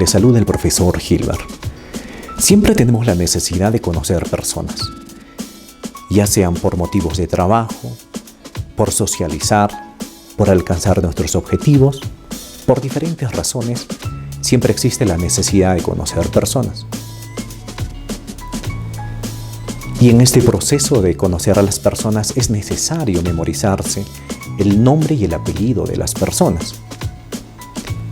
les saluda el profesor Gilbert. Siempre tenemos la necesidad de conocer personas, ya sean por motivos de trabajo, por socializar, por alcanzar nuestros objetivos, por diferentes razones, siempre existe la necesidad de conocer personas. Y en este proceso de conocer a las personas es necesario memorizarse el nombre y el apellido de las personas.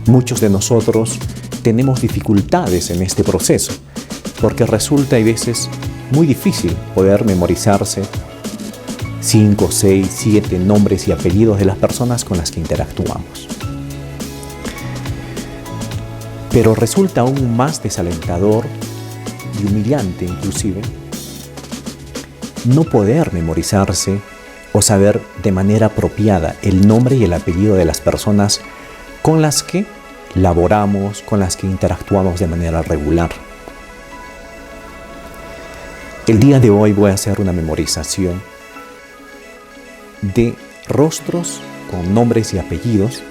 Muchos de nosotros tenemos dificultades en este proceso porque resulta a veces muy difícil poder memorizarse 5, 6, 7 nombres y apellidos de las personas con las que interactuamos. Pero resulta aún más desalentador y humillante inclusive no poder memorizarse o saber de manera apropiada el nombre y el apellido de las personas con las que laboramos, con las que interactuamos de manera regular. El día de hoy voy a hacer una memorización de rostros con nombres y apellidos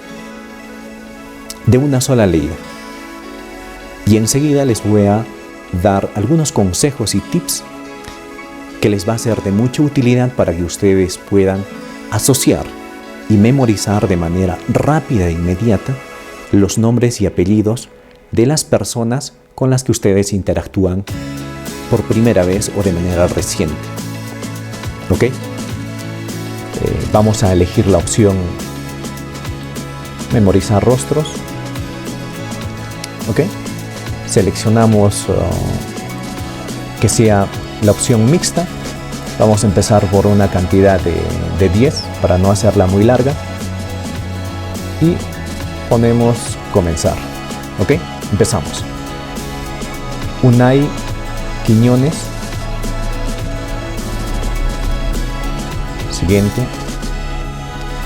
de una sola leída. Y enseguida les voy a dar algunos consejos y tips que les va a ser de mucha utilidad para que ustedes puedan asociar y memorizar de manera rápida e inmediata los nombres y apellidos de las personas con las que ustedes interactúan por primera vez o de manera reciente. ¿Ok? Vamos a elegir la opción memorizar rostros. ¿Ok? Seleccionamos que sea la opción mixta. Vamos a empezar por una cantidad de 10 para no hacerla muy larga. Y ponemos comenzar. ¿Ok? Empezamos. Unai Quiñones. Siguiente.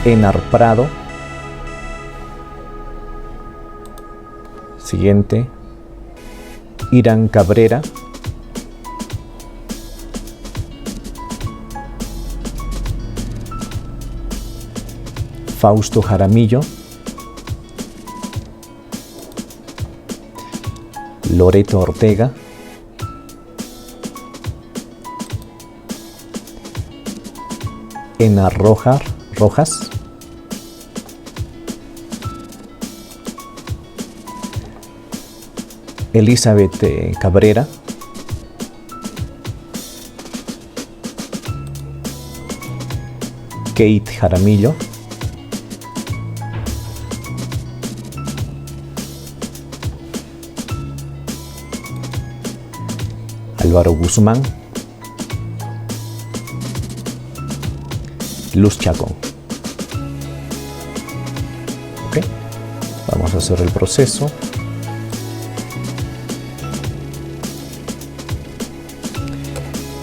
Enar Prado. Siguiente. Irán Cabrera. Fausto Jaramillo. Loreto Ortega. Enar Rojas. Elizabeth Cabrera. Kate Jaramillo. Álvaro Guzmán. Luz Chacón. ¿Ok? Vamos a hacer el proceso.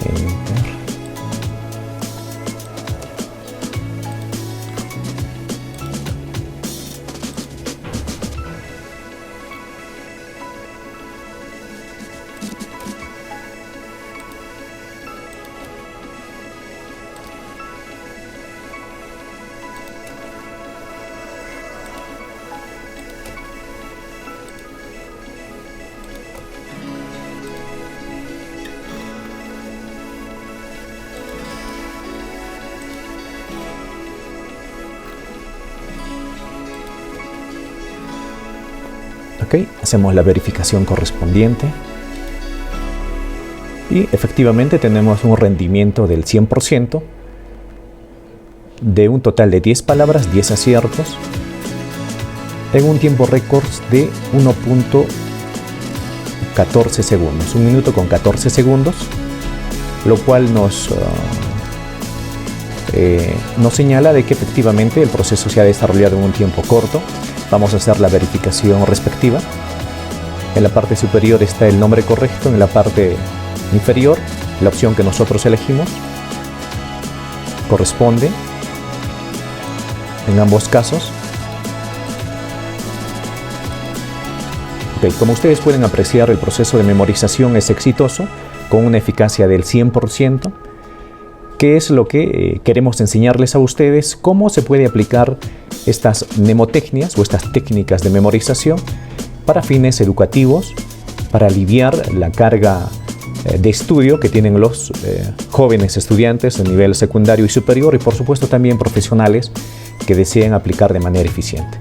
Enter. Ok, hacemos la verificación correspondiente y efectivamente tenemos un rendimiento del 100% de un total de 10 palabras, 10 aciertos en un tiempo récord de 1.14 segundos, 1 minuto con 14 segundos, lo cual nos señala de que efectivamente el proceso se ha desarrollado en un tiempo corto. Vamos a hacer la verificación respectiva. En la parte superior está el nombre correcto, en la parte inferior la opción que nosotros elegimos corresponde en ambos casos. Ok, como ustedes pueden apreciar, el proceso de memorización es exitoso con una eficacia del 100%. ¿Qué es lo que queremos enseñarles a ustedes? Cómo se puede aplicar estas mnemotecnias o estas técnicas de memorización para fines educativos, para aliviar la carga de estudio que tienen los jóvenes estudiantes de nivel secundario y superior, y por supuesto también profesionales que deseen aplicar de manera eficiente.